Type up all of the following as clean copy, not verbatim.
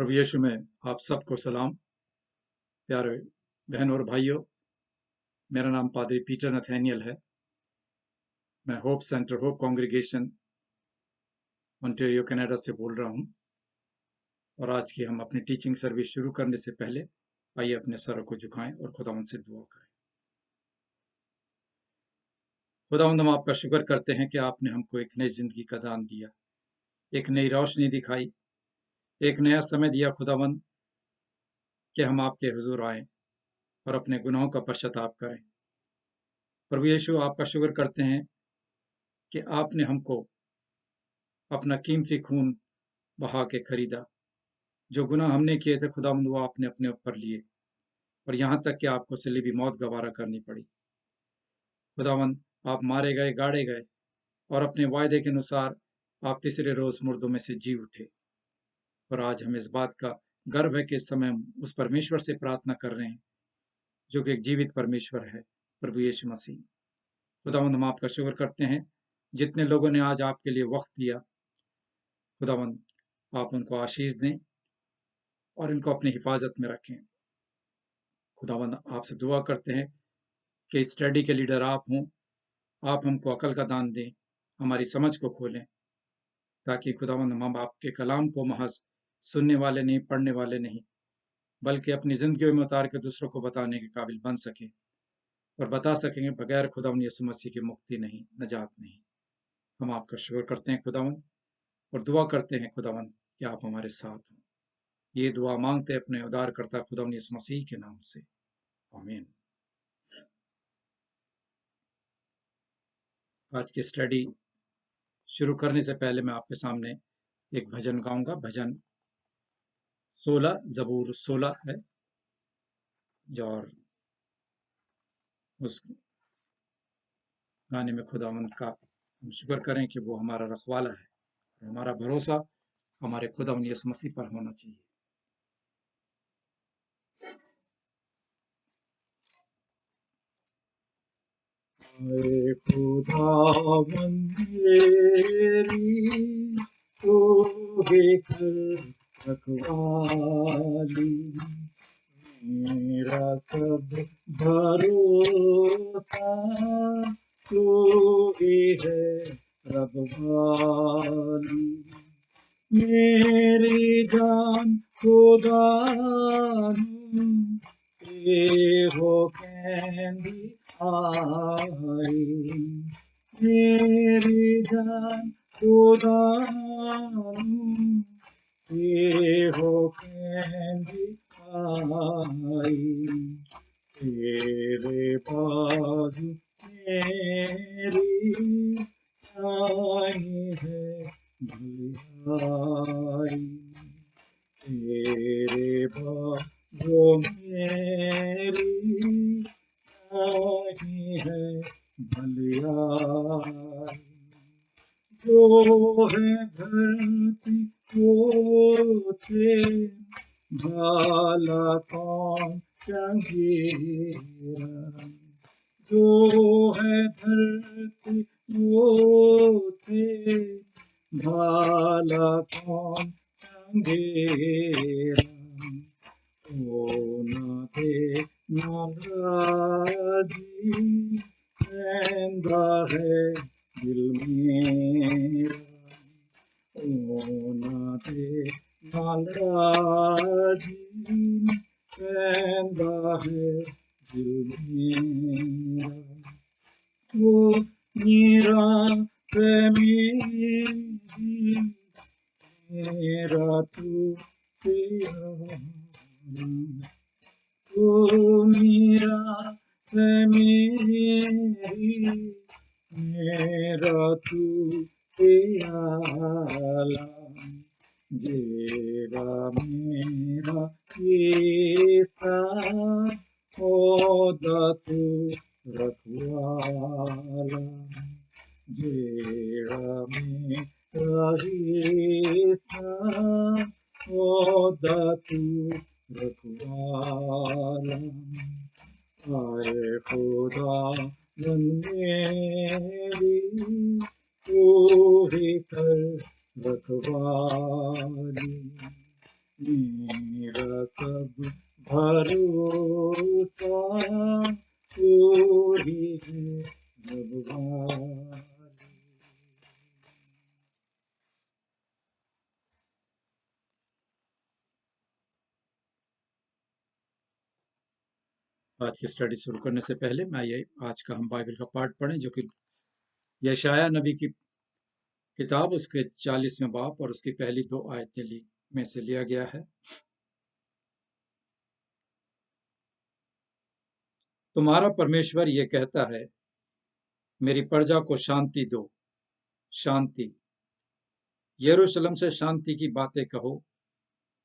प्रभु यीशु में आप सबको सलाम। प्यारे बहनों और भाइयों, मेरा नाम पादरी पीटर नथैनियल है। मैं hope centre hope congregation Ontario Canada से बोल रहा हूं। और आज की हम अपनी टीचिंग सर्विस शुरू करने से पहले आइए अपने सरों को झुकाएं और खुदावंद से दुआ करें। खुदावंद, हम आपका शुक्र करते हैं कि आपने हमको एक नई जिंदगी का दान दिया, एक नई रोशनी दिखाई, एक नया समय दिया खुदावंद कि हम आपके हुजूर आए और अपने गुनाहों का पश्चाताप करें। प्रभु यीशु, आपका शुक्र करते हैं कि आपने हमको अपना कीमती खून बहा के खरीदा। जो गुनाह हमने किए थे खुदावंद, वो आपने अपने ऊपर लिए और यहाँ तक कि आपको सलीबी मौत गवारा करनी पड़ी। खुदावंद, आप मारे गए, गाड़े गए और अपने वायदे के अनुसार आप तीसरे रोज मुर्दों में से जी उठे। और आज हम इस बात का गर्व है कि इस समय हम उस परमेश्वर से प्रार्थना कर रहे हैं जो कि एक जीवित परमेश्वर है, प्रभु यीशु मसीह। खुदावंद, हम आपका शुक्र करते हैं जितने लोगों ने आज आपके लिए वक्त दिया। खुदावंद, आप उनको आशीष दें और इनको अपनी हिफाजत में रखें। खुदावंद, आपसे दुआ करते हैं कि स्टडी के लीडर आप हों, आप हमको अकल का दान दें, हमारी समझ को खोलें, ताकि खुदावंद हम आपके कलाम को महज सुनने वाले नहीं, पढ़ने वाले नहीं, बल्कि अपनी जिंदगियों में उतार के दूसरों को बताने के काबिल बन सके और बता सकेंगे बगैर खुदावंद यीशु मसीह की मुक्ति नहीं, नजात नहीं। हम आपका शुक्र करते हैं खुदावंद और दुआ करते हैं खुदावंद कि आप हमारे साथ हों। ये दुआ मांगते हैं अपने उद्धारकर्ता खुदावंद यीशु मसीह के नाम से, आमीन। आज की स्टडी शुरू करने से पहले मैं आपके सामने एक भजन गाऊंगा। भजन 16 जबूर 16 है, और उस गाने में खुदावंद का हम शुक्र करें कि वो हमारा रखवाला है और हमारा भरोसा हमारे खुदावंद यीशु मसीह पर होना चाहिए। खुदावंद मेरी तू ही रखवाली, मेरा सब भरोसा तू ही है रखवाली। मेरी जान खुदा हो कहती आई, मेरी जान खुदा हो कहती आई, तेरे पास मेरी आई है भलाई, तेरे पास जो मेरी आई है भलाई। जो है धरती होते भाला कौन चंगेरा, जो है धरती होते भाला कौन चंगेरा, ओ ना दे नाराजी रहता है दिल मेरा, ओ ना दे नाराजी रहता है दिल मेरा। वो मेरा से मेरा तू तेरा, तू मेरा से मेरा तू तेरा, जेरा मेरा ऐसा होदा तू रखवाला, जेरा मेरा ऐसा होदा तू रखवाला। आए खुदा मेरी तू ही कर रखवाली, मेरा सब भरोसा पूरी है भगवान। आज की स्टडी शुरू करने से पहले मैं ये आज का हम बाइबल का पाठ पढ़ें जो कि यशाया नबी की किताब उसके 40वें बाब और उसकी पहली 2 आयतें में से लिया गया है। तुम्हारा परमेश्वर ये कहता है, मेरी प्रजा को शांति दो, शांति। यरूशलेम से शांति की बातें कहो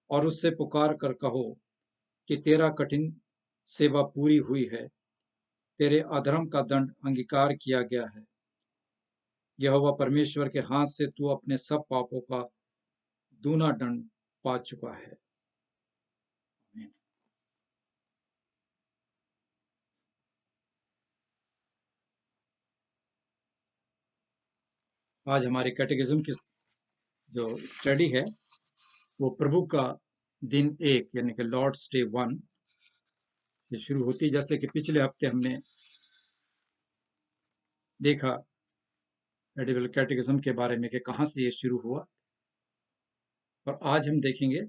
और उससे पुकार कर कहो कि तेरा कठिन सेवा पूरी हुई है, तेरे अधर्म का दंड अंगीकार किया गया है। यहोवा परमेश्वर के हाथ से तू अपने सब पापों का दूना दंड पा चुका है। आमीन। आज हमारे कैटेकिज्म की जो स्टडी है वो प्रभु का दिन 1 यानी कि लॉर्ड्स डे 1 से शुरू होती है। जैसे कि पिछले हफ्ते हमने देखा एडिबल कैटेकिज्म के बारे में कि कहाँ से ये शुरू हुआ, और आज हम देखेंगे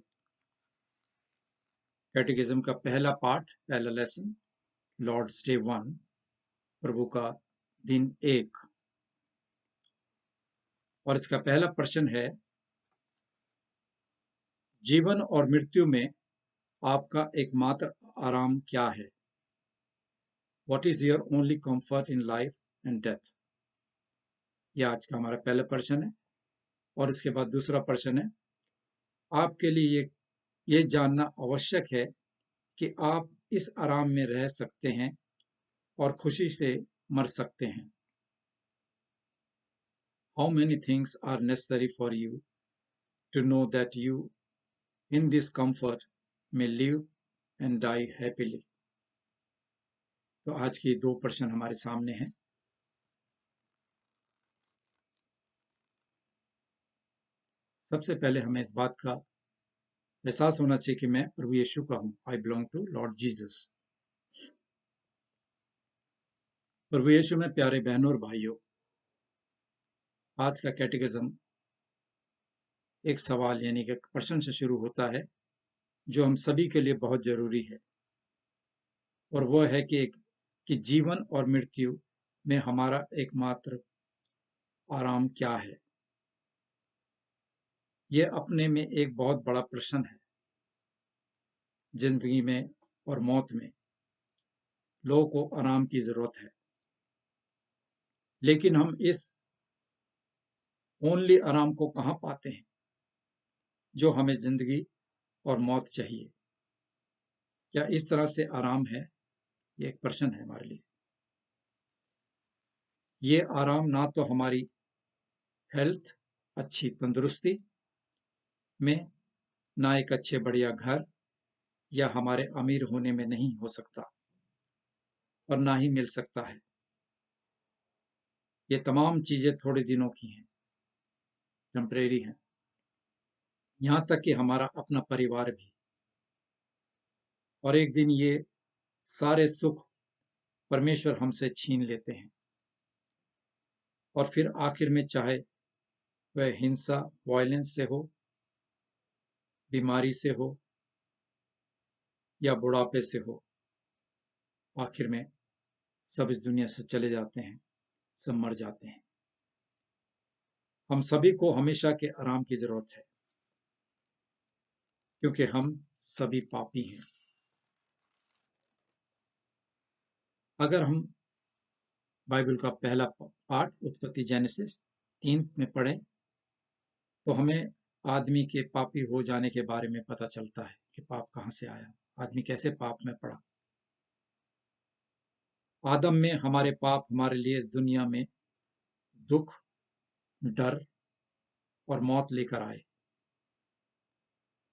कैटेकिज्म का पहला पाठ, पहला लेसन, लॉर्ड्स डे 1, प्रभु का दिन 1। और इसका पहला प्रश्न है, जीवन और मृत्यु में आपका एकमात्र आराम क्या है? What is your only comfort in life and death? यह आज का हमारा पहला प्रश्न है। और इसके बाद दूसरा प्रश्न है, आपके लिए ये जानना आवश्यक है कि आप इस आराम में रह सकते हैं और खुशी से मर सकते हैं। How many things are necessary for you to know that you in this comfort may live and die happily? तो आज के 2 प्रश्न हमारे सामने हैं। सबसे पहले हमें इस बात का एहसास होना चाहिए कि मैं प्रभु यीशु का हूं। I belong to Lord Jesus. प्रभु यीशु में प्यारे बहनों और भाइयों, आज का कैटेकिज्म एक सवाल यानी कि एक प्रश्न से शुरू होता है जो हम सभी के लिए बहुत जरूरी है, और वह है कि जीवन और मृत्यु में हमारा एकमात्र आराम क्या है। यह अपने में एक बहुत बड़ा प्रश्न है। जिंदगी में और मौत में लोगों को आराम की जरूरत है, लेकिन हम इस ओनली आराम को कहां पाते हैं जो हमें जिंदगी और मौत चाहिए? क्या इस तरह से आराम है? ये एक प्रश्न है हमारे लिए। ये आराम ना तो हमारी हेल्थ, अच्छी तंदुरुस्ती में, ना एक अच्छे बढ़िया घर या हमारे अमीर होने में नहीं हो सकता, और ना ही मिल सकता है। ये तमाम चीजें थोड़े दिनों की हैं, टेम्परेरी हैं। यहां तक कि हमारा अपना परिवार भी। और एक दिन ये सारे सुख परमेश्वर हमसे छीन लेते हैं, और फिर आखिर में चाहे वह हिंसा, वायलेंस से हो, बीमारी से हो या बुढ़ापे से हो, आखिर में सब इस दुनिया से चले जाते हैं, सब मर जाते हैं। हम सभी को हमेशा के आराम की जरूरत है, क्योंकि हम सभी पापी हैं। अगर हम बाइबल का पहला पाठ उत्पत्ति जेनेसिस 3 में पढ़ें तो हमें आदमी के पापी हो जाने के बारे में पता चलता है कि पाप कहां से आया, आदमी कैसे पाप में पड़ा। आदम में हमारे पाप हमारे लिए इस दुनिया में दुख, डर और मौत लेकर आए।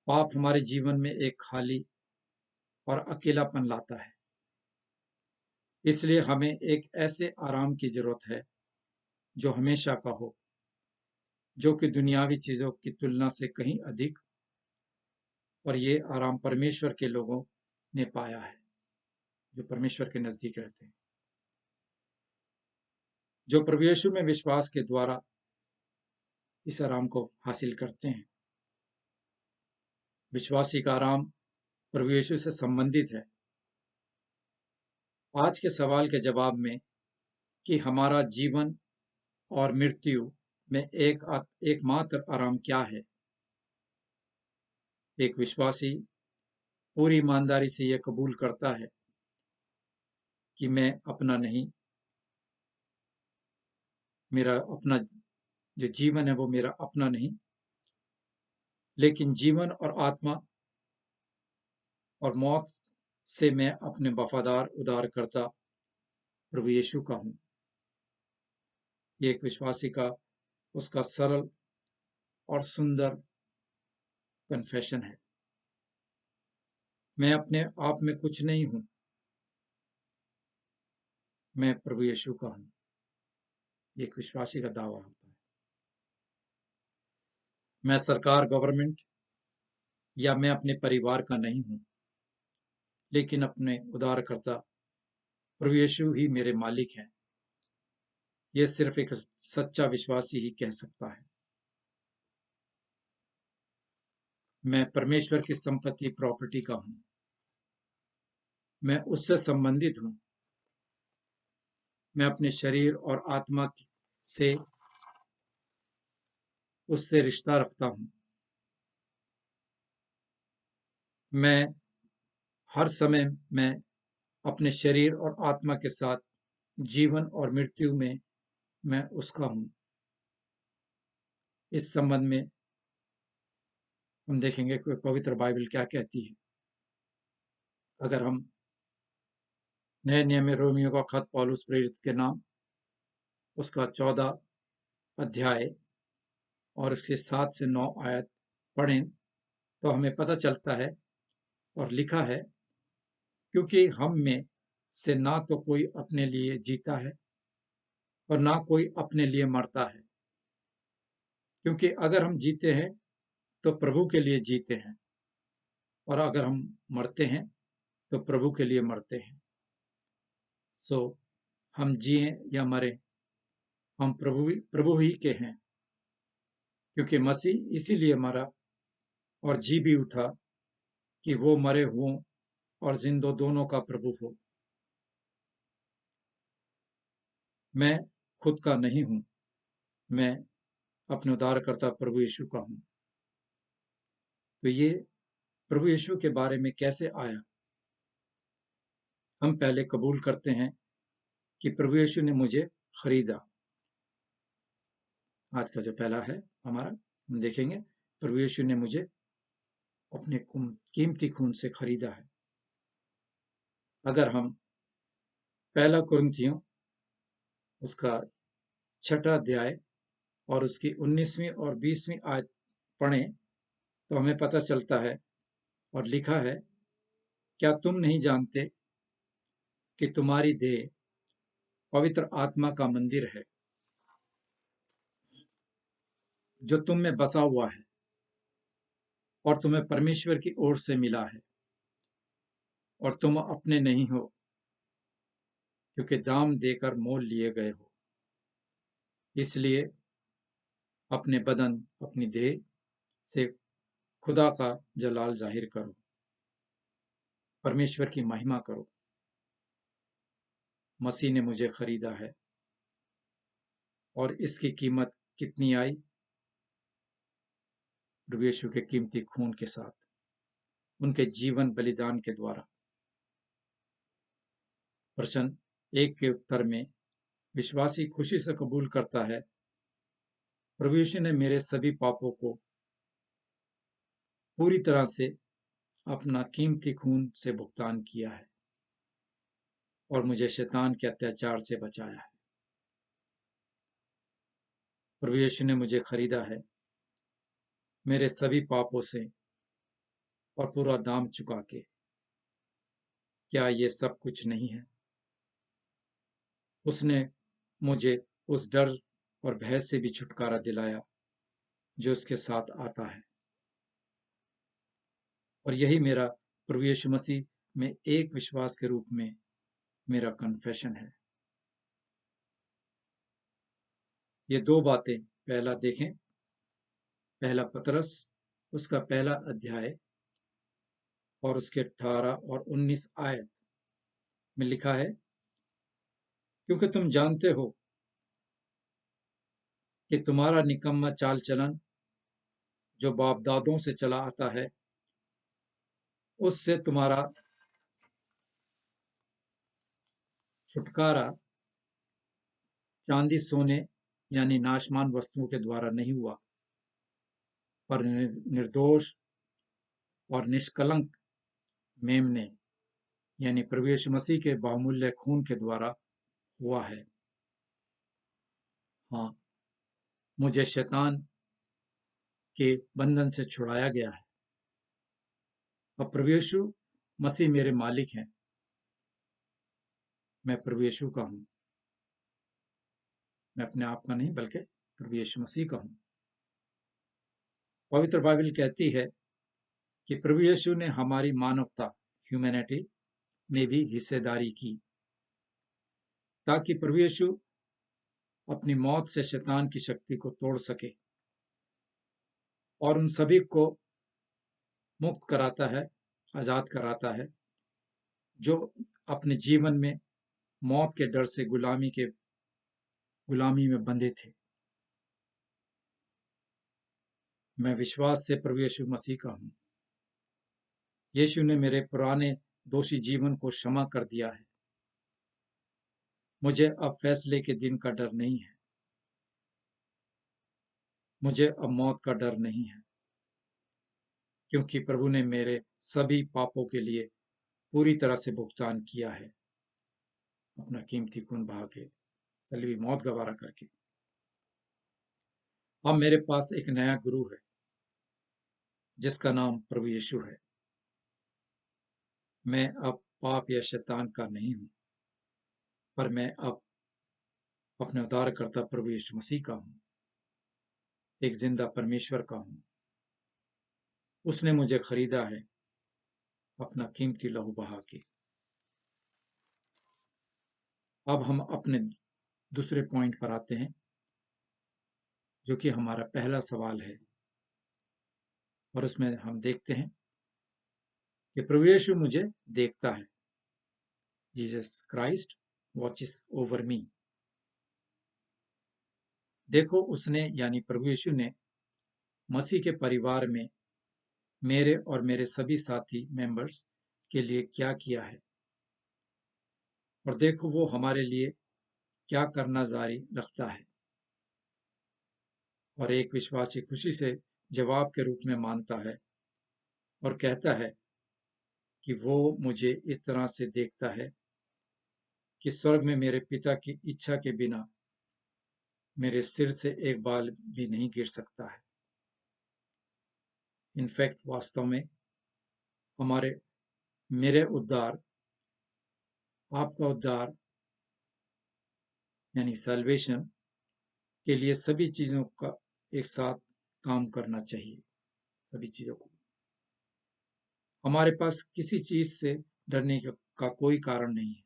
पाप हमारे जीवन में एक खाली और अकेलापन लाता है। इसलिए हमें एक ऐसे आराम की जरूरत है जो हमेशा का हो, जो कि दुनियावी चीजों की तुलना से कहीं अधिक और ये आराम परमेश्वर के लोगों ने पाया है, जो परमेश्वर के नजदीक रहते हैं, जो प्रभु यीशु में विश्वास के द्वारा इस आराम को हासिल करते हैं। विश्वासी का आराम प्रभु यीशु से संबंधित है। आज के सवाल के जवाब में कि हमारा जीवन और मृत्यु में एकमात्र आराम क्या है, एक विश्वासी पूरी ईमानदारी से यह कबूल करता है कि मैं अपना नहीं, मेरा अपना जो जीवन है वो मेरा अपना नहीं, लेकिन जीवन और आत्मा और मौत से मैं अपने वफादार उद्धारकर्ता प्रभु यीशु का हूं। ये एक विश्वासी का उसका सरल और सुंदर कन्फेशन है। मैं अपने आप में कुछ नहीं हूं, मैं प्रभु यीशु का हूं। ये एक विश्वासी का दावा होता है। मैं सरकार, गवर्नमेंट या मैं अपने परिवार का नहीं हूं, लेकिन अपने उद्धारकर्ता प्रभु यीशु ही मेरे मालिक हैं। यह सिर्फ एक सच्चा विश्वासी ही कह सकता है। मैं परमेश्वर की संपत्ति, प्रॉपर्टी का हूं। मैं उससे संबंधित हूं। मैं अपने शरीर और आत्मा से उससे रिश्ता रखता हूं। मैं हर समय में अपने शरीर और आत्मा के साथ जीवन और मृत्यु में मैं उसका हूं। इस संबंध में हम देखेंगे कि पवित्र बाइबल क्या कहती है। अगर हम नए नियम में रोमियो का खत पौलुस प्रेरित के नाम उसका 14 अध्याय और उसके 7 से 9 आयत पढ़ें तो हमें पता चलता है और लिखा है, क्योंकि हम में से ना तो कोई अपने लिए जीता है और ना कोई अपने लिए मरता है, क्योंकि अगर हम जीते हैं तो प्रभु के लिए जीते हैं, और अगर हम मरते हैं तो प्रभु के लिए मरते हैं। सो हम जिए या मरे, हम प्रभु ही के हैं, क्योंकि मसीह इसीलिए मरा और जी भी उठा कि वो मरे हुओं और जिंदों दोनों का प्रभु हो। मैं खुद का नहीं हूं, मैं अपने उद्धारकर्ता प्रभु यीशु का हूं। तो ये प्रभु यीशु के बारे में कैसे आया? हम पहले कबूल करते हैं कि प्रभु यीशु ने मुझे खरीदा। आज का जो पहला है हमारा, हम देखेंगे प्रभु यीशु ने मुझे अपने कीमती खून से खरीदा है। अगर हम पहला कुरिन्थियों उसका 6 अध्याय और उसकी 19वीं और 20वीं आयत पढ़ें तो हमें पता चलता है और लिखा है, क्या तुम नहीं जानते कि तुम्हारी देह पवित्र आत्मा का मंदिर है, जो तुम में बसा हुआ है और तुम्हें परमेश्वर की ओर से मिला है, और तुम अपने नहीं हो, क्योंकि दाम देकर मोल लिए गए हो। इसलिए अपने बदन, अपनी देह से खुदा का जलाल जाहिर करो, परमेश्वर की महिमा करो। मसीह ने मुझे खरीदा है, और इसकी कीमत कितनी आई? प्रभु यीशु के कीमती खून के साथ, उनके जीवन बलिदान के द्वारा। प्रश्न 1 के उत्तर में विश्वासी खुशी से कबूल करता है, प्रभु यीशु ने मेरे सभी पापों को पूरी तरह से अपना कीमती खून से भुगतान किया है और मुझे शैतान के अत्याचार से बचाया है। प्रभु यीशु ने मुझे खरीदा है मेरे सभी पापों से और पूरा दाम चुका के। क्या ये सब कुछ नहीं है? उसने मुझे उस डर और भय से भी छुटकारा दिलाया जो उसके साथ आता है। और यही मेरा प्रभु यीशु मसीह में एक विश्वास के रूप में मेरा कन्फेशन है। ये दो बातें पहला देखें, पहला पतरस उसका पहला अध्याय और उसके 18 और 19 आयत में लिखा है, क्योंकि तुम जानते हो कि तुम्हारा निकम्मा चाल चलन जो बाप दादों से चला आता है, उससे तुम्हारा छुटकारा चांदी सोने यानी नाशमान वस्तुओं के द्वारा नहीं हुआ, पर निर्दोष और निष्कलंक मेमने यानी प्रभु यीशु मसीह के बहुमूल्य खून के द्वारा हुआ है। हाँ, मुझे शैतान के बंधन से छुड़ाया गया है। अब प्रभु यीशु मसीह मेरे मालिक हैं। मैं प्रभु यीशु का हूं। मैं अपने आप का नहीं बल्कि प्रभु यीशु मसीह का हूं। पवित्र बाइबल कहती है कि प्रभु यीशु ने हमारी मानवता ह्यूमैनिटी में भी हिस्सेदारी की, ताकि प्रभु यीशु अपनी मौत से शैतान की शक्ति को तोड़ सके और उन सभी को मुक्त कराता है, आजाद कराता है, जो अपने जीवन में मौत के डर से गुलामी में बंधे थे। मैं विश्वास से प्रभु यीशु मसीह का हूं। यीशु ने मेरे पुराने दोषी जीवन को क्षमा कर दिया है। मुझे अब फैसले के दिन का डर नहीं है। मुझे अब मौत का डर नहीं है, क्योंकि प्रभु ने मेरे सभी पापों के लिए पूरी तरह से भुगतान किया है, अपना कीमती खून बहा के, सलीबी मौत गवारा करके। अब मेरे पास एक नया गुरु है, जिसका नाम प्रभु यीशु है। मैं अब पाप या शैतान का नहीं हूं, पर मैं अब अपने उद्धारकर्ता प्रभु यीशु मसीह का हूं, एक जिंदा परमेश्वर का हूं। उसने मुझे खरीदा है अपना कीमती लहू बहा के। अब हम अपने दूसरे पॉइंट पर आते हैं, जो कि हमारा पहला सवाल है, और उसमें हम देखते हैं कि प्रभु यीशु मुझे देखता है। Jesus Christ watches over me. देखो, उसने यानी प्रभु यीशु ने मसीह के परिवार में मेरे और मेरे सभी साथी मेंबर्स के लिए क्या किया है, और देखो वो हमारे लिए क्या करना जारी रखता है। और एक विश्वासी खुशी से जवाब के रूप में मानता है और कहता है कि वो मुझे इस तरह से देखता है कि स्वर्ग में मेरे पिता की इच्छा के बिना मेरे सिर से एक बाल भी नहीं गिर सकता है। इनफैक्ट वास्तव में मेरे उद्धार, आपका उद्धार यानी सैल्वेशन के लिए सभी चीजों का एक साथ काम करना चाहिए। सभी चीजों को हमारे पास किसी चीज से डरने का कोई कारण नहीं है।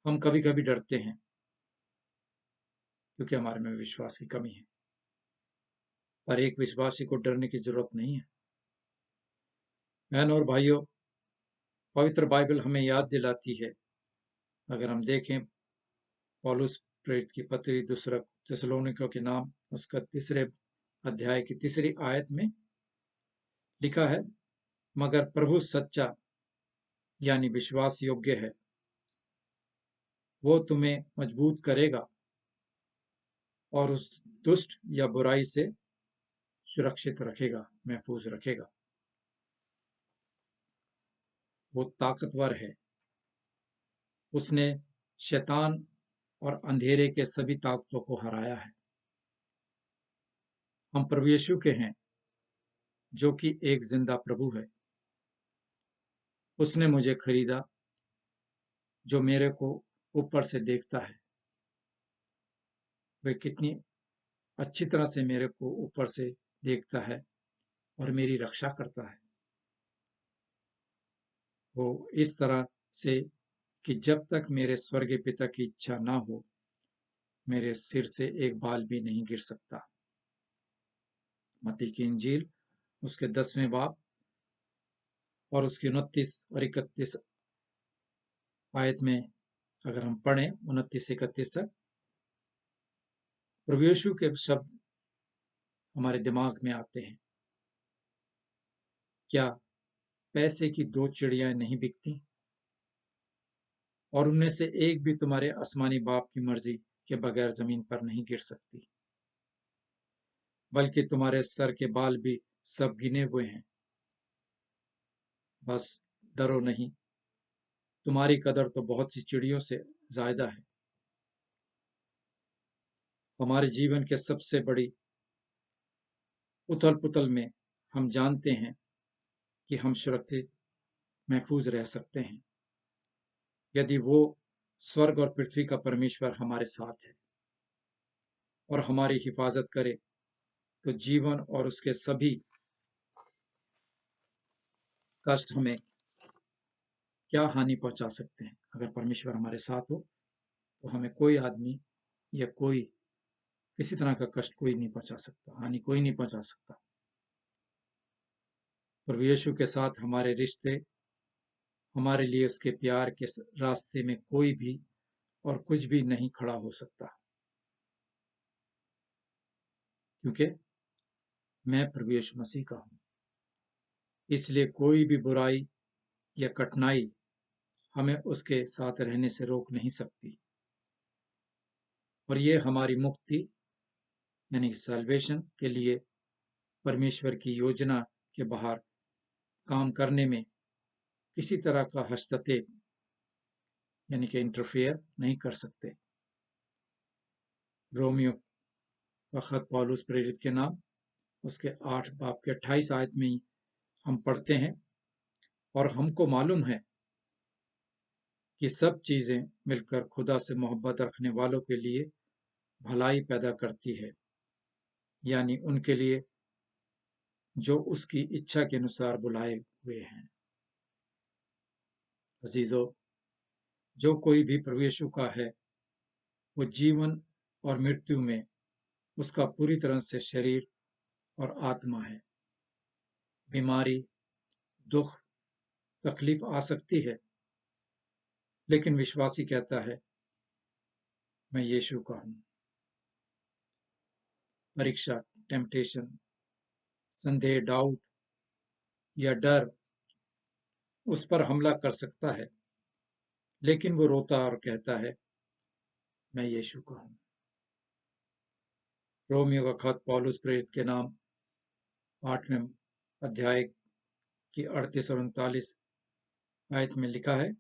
हम कभी कभी डरते हैं क्योंकि हमारे में विश्वास की कमी है, पर एक विश्वासी को डरने की जरूरत नहीं है। बहनों और भाइयों, पवित्र बाइबल हमें याद दिलाती है, अगर हम देखें पौलुस प्रेरित की पत्री दूसरा थिस्सलुनीकियों के नाम उसका 3 अध्याय की 3 आयत में लिखा है, मगर प्रभु सच्चा यानी विश्वास योग्य है, वो तुम्हें मजबूत करेगा और उस दुष्ट या बुराई से सुरक्षित रखेगा, महफूज रखेगा। वो ताकतवर है। उसने शैतान और अंधेरे के सभी ताकतों को हराया है। हम प्रभु यीशु के हैं, जो कि एक जिंदा प्रभु है। उसने मुझे खरीदा, जो मेरे को ऊपर से देखता है। वह कितनी अच्छी तरह से मेरे को ऊपर से देखता है और मेरी रक्षा करता है। वो इस तरह से कि जब तक मेरे स्वर्गीय पिता की इच्छा ना हो, मेरे सिर से एक बाल भी नहीं गिर सकता। मत्ती की इंजील उसके 10वें बाब और उसकी 29 और 31 आयत में अगर हम पढ़ें 29 से 31 तक, प्रभु यीशु के शब्द हमारे दिमाग में आते हैं। क्या पैसे की 2 चिड़ियां नहीं बिकती और उनमें से एक भी तुम्हारे आसमानी बाप की मर्जी के बगैर जमीन पर नहीं गिर सकती? बल्कि तुम्हारे सर के बाल भी सब गिने हुए हैं। बस डरो नहीं, तुम्हारी कदर तो बहुत सी चिड़ियों से ज्यादा है। हमारे जीवन के सबसे बड़ी उथल पुथल में हम जानते हैं कि हम सुरक्षित महफूज रह सकते हैं यदि वो स्वर्ग और पृथ्वी का परमेश्वर हमारे साथ है और हमारी हिफाजत करे। तो जीवन और उसके सभी कष्ट हमें क्या हानि पहुंचा सकते हैं? अगर परमेश्वर हमारे साथ हो तो हमें कोई आदमी या कोई किसी तरह का कष्ट कोई नहीं पहुंचा सकता, हानि कोई नहीं पहुंचा सकता। प्रभु यीशु के साथ हमारे रिश्ते, हमारे लिए उसके प्यार के रास्ते में कोई भी और कुछ भी नहीं खड़ा हो सकता, क्योंकि मैं प्रभु यीशु मसीह का हूं। इसलिए कोई भी बुराई या कठिनाई हमें उसके साथ रहने से रोक नहीं सकती। और ये हमारी मुक्ति यानी सैल्वेशन के लिए परमेश्वर की योजना के बाहर काम करने में किसी तरह का हस्तक्षेप यानी कि इंटरफेयर नहीं कर सकते। रोमियो का खत पौलुस प्रेरित के नाम उसके 8 बाब के 28 आयत में ही हम पढ़ते हैं, और हमको मालूम है कि सब चीजें मिलकर खुदा से मोहब्बत रखने वालों के लिए भलाई पैदा करती है, यानी उनके लिए जो उसकी इच्छा के अनुसार बुलाए हुए हैं। अजीजों, जो कोई भी प्रभु यीशु का है वो जीवन और मृत्यु में उसका पूरी तरह से शरीर और आत्मा है। बीमारी, दुख, तकलीफ आ सकती है, लेकिन विश्वासी कहता है मैं यीशु का हूं। परीक्षा, टेम्पटेशन, संदेह, डाउट या डर उस पर हमला कर सकता है, लेकिन वो रोता और कहता है मैं यीशु का हूं। रोमियो का खत पौलुस प्रेरित के नाम 8वें अध्याय की 38 और 39 आयत में लिखा है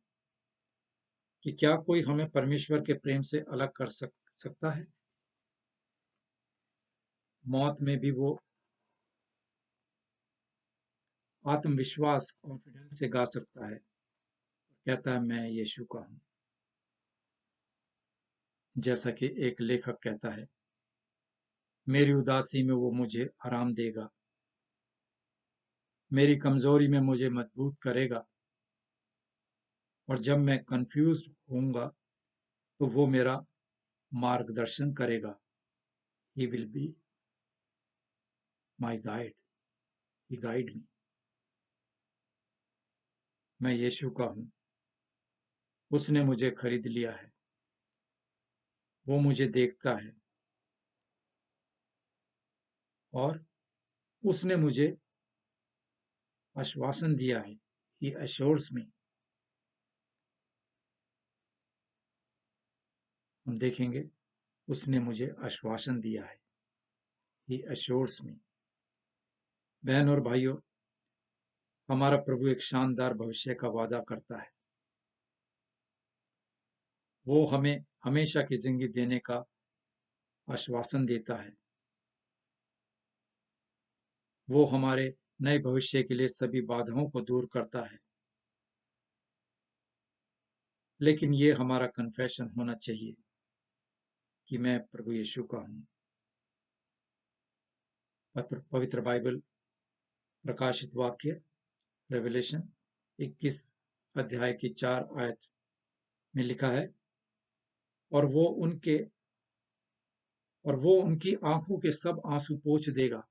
कि क्या कोई हमें परमेश्वर के प्रेम से अलग कर सकता है? मौत में भी वो आत्मविश्वास कॉन्फिडेंस से गा सकता है, कहता है मैं यीशु का हूं। जैसा कि एक लेखक कहता है, मेरी उदासी में वो मुझे आराम देगा, मेरी कमजोरी में मुझे मजबूत करेगा, और जब मैं कंफ्यूज होऊंगा तो वो मेरा मार्गदर्शन करेगा। He will be my guide. He guide me. मैं यीशु का हूं, उसने मुझे खरीद लिया है, वो मुझे देखता है और उसने मुझे आश्वासन दिया है। He assures me. हम देखेंगे, उसने मुझे आश्वासन दिया है। He assures me. बहन और भाइयों, हमारा प्रभु एक शानदार भविष्य का वादा करता है। वो हमें हमेशा की जिंदगी देने का आश्वासन देता है। वो हमारे नए भविष्य के लिए सभी बाधाओं को दूर करता है, लेकिन ये हमारा कन्फेशन होना चाहिए कि मैं प्रभु यीशु का हूं। पवित्र बाइबल प्रकाशित वाक्य रेवलेशन 21 अध्याय की 4 आयत में लिखा है, और वो उनकी आंखों के सब आंसू पोंछ देगा।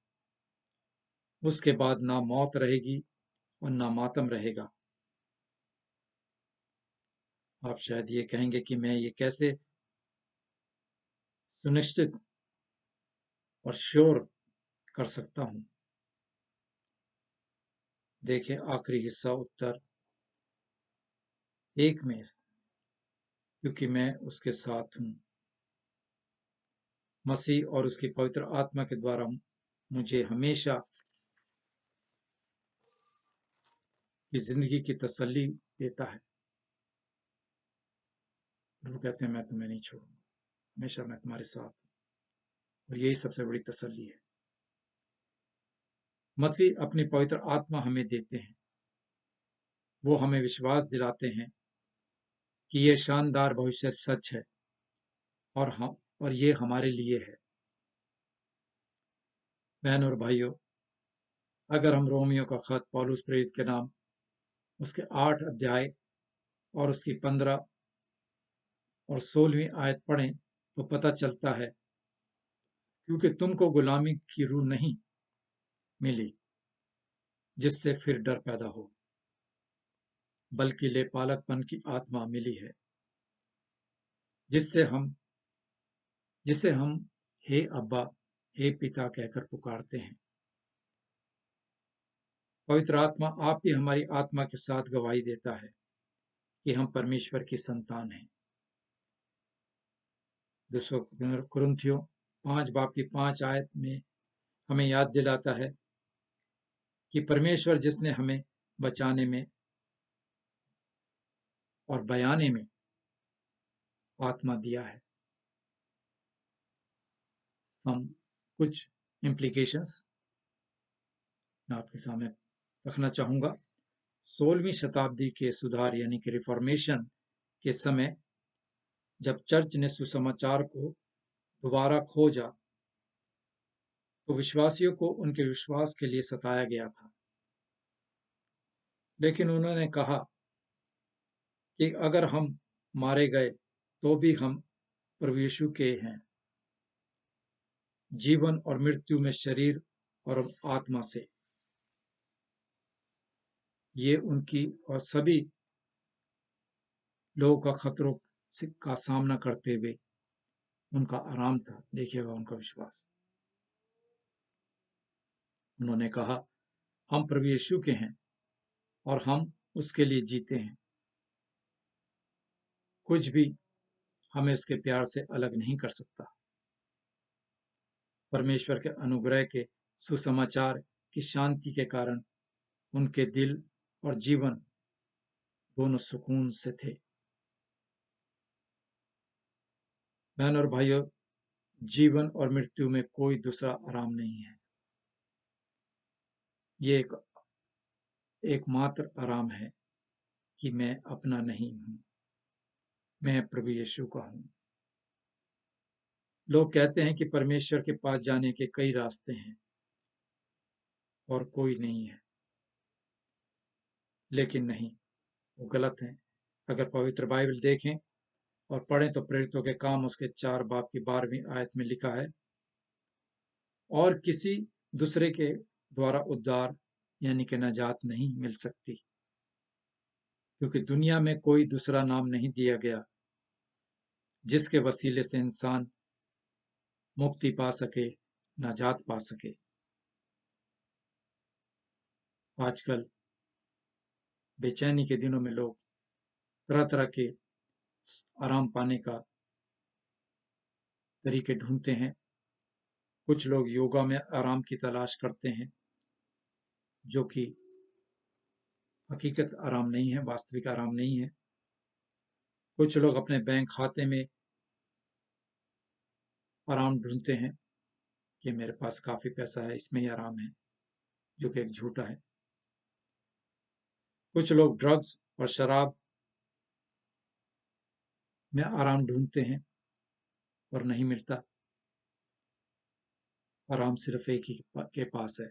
उसके बाद ना मौत रहेगी और ना मातम रहेगा। आप शायद ये कहेंगे कि मैं ये कैसे सुनिश्चित और श्योर कर सकता हूं। देखिए आखिरी हिस्सा उत्तर 1 में, क्योंकि मैं उसके साथ हूं। मसीह और उसकी पवित्र आत्मा के द्वारा मुझे हमेशा की जिंदगी की तसल्ली देता है। वो कहते हैं मैं तुम्हें नहीं छोड़ूंगा, हमेशा मैं तुम्हारे साथ हूं। और यही सबसे बड़ी तसल्ली है। मसीह अपनी पवित्र आत्मा हमें देते हैं। वो हमें विश्वास दिलाते हैं कि ये शानदार भविष्य सच है और ये हमारे लिए है। बहन और भाइयों, अगर हम रोमियो का खत पौलुस प्रेरित के नाम उसके 8 अध्याय और उसकी 15 और 16वीं आयत पढ़ें तो पता चलता है, क्योंकि तुमको गुलामी की रूह नहीं मिली जिससे फिर डर पैदा हो, बल्कि लेपालकपन की आत्मा मिली है, जिसे हम हे अब्बा, हे पिता कहकर पुकारते हैं। पवित्र आत्मा आप ही हमारी आत्मा के साथ गवाही देता है कि हम परमेश्वर की संतान हैं। दूसरा कुरिन्थियों 5 बाब की 5 आयत में हमें याद दिलाता है कि परमेश्वर जिसने हमें बचाने में और बयाने में आत्मा दिया है। कुछ इम्प्लीकेशंस मैं आपके सामने रखना चाहूंगा। 16वीं शताब्दी के सुधार यानी कि रिफॉर्मेशन के समय जब चर्च ने सुसमाचार को दोबारा खोजा, तो विश्वासियों को उनके विश्वास के लिए सताया गया था। लेकिन उन्होंने कहा कि अगर हम मारे गए तो भी हम प्रभु यीशु के हैं, जीवन और मृत्यु में शरीर और आत्मा से। ये उनकी और सभी लोगों का खतरों का सामना करते हुए उनका आराम था। देखिएगा उनका विश्वास। उन्होंने कहा, हम प्रभु यीशु के हैं और हम उसके लिए जीते हैं। कुछ भी हमें उसके प्यार से अलग नहीं कर सकता। परमेश्वर के अनुग्रह के सुसमाचार की शांति के कारण उनके दिल और जीवन दोनों सुकून से थे। बहन और भाइयों, जीवन और मृत्यु में कोई दूसरा आराम नहीं है। ये एकमात्र आराम है कि मैं अपना नहीं हूं, मैं प्रभु यीशु का हूं। लोग कहते हैं कि परमेश्वर के पास जाने के कई रास्ते हैं और कोई नहीं है, लेकिन नहीं, वो गलत है। अगर पवित्र बाइबल देखें और पढ़ें तो प्रेरितों के काम उसके 4 बाब की 12वीं आयत में लिखा है, और किसी दूसरे के द्वारा उद्धार यानी कि नजात नहीं मिल सकती, क्योंकि दुनिया में कोई दूसरा नाम नहीं दिया गया जिसके वसीले से इंसान मुक्ति पा सके, नजात पा सके। आजकल बेचैनी के दिनों में लोग तरह तरह के आराम पाने का तरीके ढूंढते हैं। कुछ लोग योगा में आराम की तलाश करते हैं, जो कि हकीकत आराम नहीं है, वास्तविक आराम नहीं है। कुछ लोग अपने बैंक खाते में आराम ढूंढते हैं कि मेरे पास काफी पैसा है, इसमें ही आराम है, जो कि एक झूठा है। कुछ लोग ड्रग्स और शराब में आराम ढूंढते हैं और नहीं मिलता। आराम सिर्फ एक ही के पास है,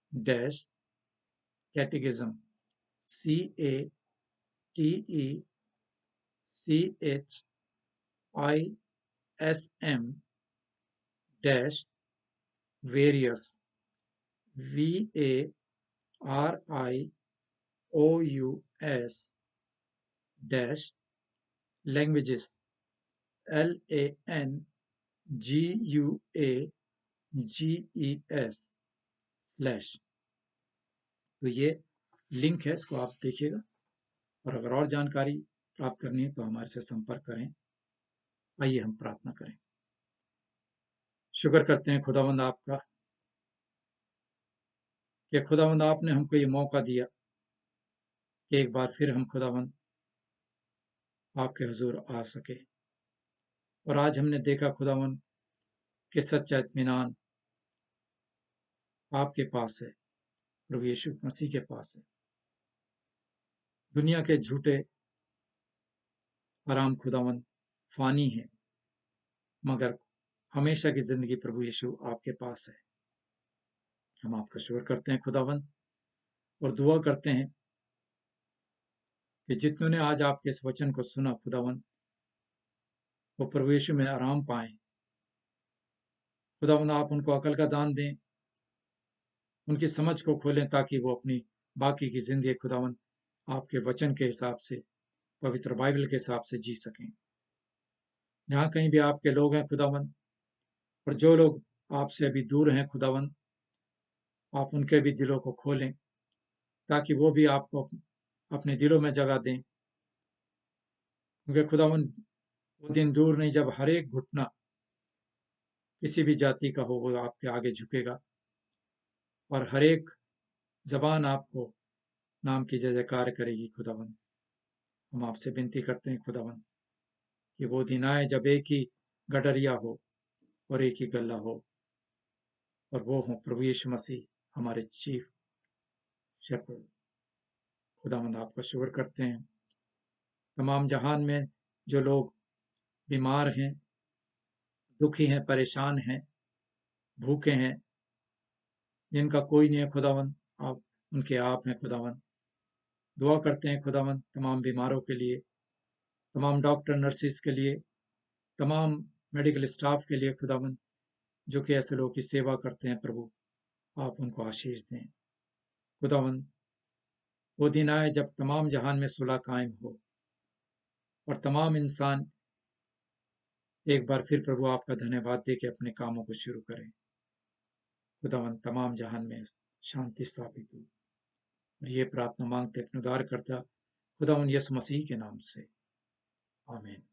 dash catechism CATECHISM dash various VARIOUS dash languages LANGUAGES slash. तो ये लिंक है, इसको आप देखिएगा। और अगर और जानकारी प्राप्त करनी है तो हमारे से संपर्क करें। आइए हम प्रार्थना करें। शुक्र करते हैं खुदावंद आपका कि खुदावंद आपने हमको ये मौका दिया कि एक बार फिर हम खुदावंद आपके हुजूर आ सके। और आज हमने देखा खुदावंद कि सच्चा इत्मीनान आपके पास है, प्रभु यीशु मसीह के पास है। दुनिया के झूठे आराम खुदावंद फानी है, मगर हमेशा की जिंदगी प्रभु यीशु आपके पास है। हम आपका शुक्र करते हैं खुदावंद, और दुआ करते हैं कि जितनों ने आज आपके इस वचन को सुना खुदावंद, वो प्रभु यीशु में आराम पाएं। खुदावंद आप उनको अकल का दान दें, उनकी समझ को खोलें, ताकि वो अपनी बाकी की जिंदगी खुदावंद आपके वचन के हिसाब से, पवित्र बाइबल के हिसाब से जी सकें। जहाँ कहीं भी आपके लोग हैं खुदावंद, और जो लोग आपसे अभी दूर हैं खुदावंद, आप उनके भी दिलों को खोलें, ताकि वो भी आपको अपने दिलों में जगह दें। क्योंकि खुदावंद वो दिन दूर नहीं जब हर एक घुटना किसी भी जाति का हो वो आपके आगे झुकेगा, और हर एक जबान आपको नाम की जय जयकार करेगी। खुदावंद हम आपसे विनती करते हैं खुदावंद कि वो दिन आए जब एक ही गडरिया हो और एक ही गल्ला हो, और वो हो प्रभु यीशु मसीह हमारे चीफ शेफर्ड। खुदावंद आपका शुक्र करते हैं तमाम जहान में जो लोग बीमार हैं, दुखी हैं, परेशान हैं, भूखे हैं, जिनका कोई नहीं है खुदावंद, आप उनके आप हैं खुदावंद। दुआ करते हैं खुदावंद तमाम बीमारों के लिए, तमाम डॉक्टर नर्सिस के लिए, तमाम मेडिकल स्टाफ के लिए खुदावंद, जो कि ऐसे लोगों की सेवा करते हैं। प्रभु आप उनको आशीष दें खुदावंद। वो दिन आए जब तमाम जहान में सुलह कायम हो, और तमाम इंसान एक बार फिर प्रभु आपका धन्यवाद दे के अपने कामों को शुरू करें। खुदावंद तमाम जहान में शांति स्थापित हो। और ये प्रार्थना मांगते अपने उद्धारकर्ता खुदावंद यीशु मसीह के नाम से, आमीन।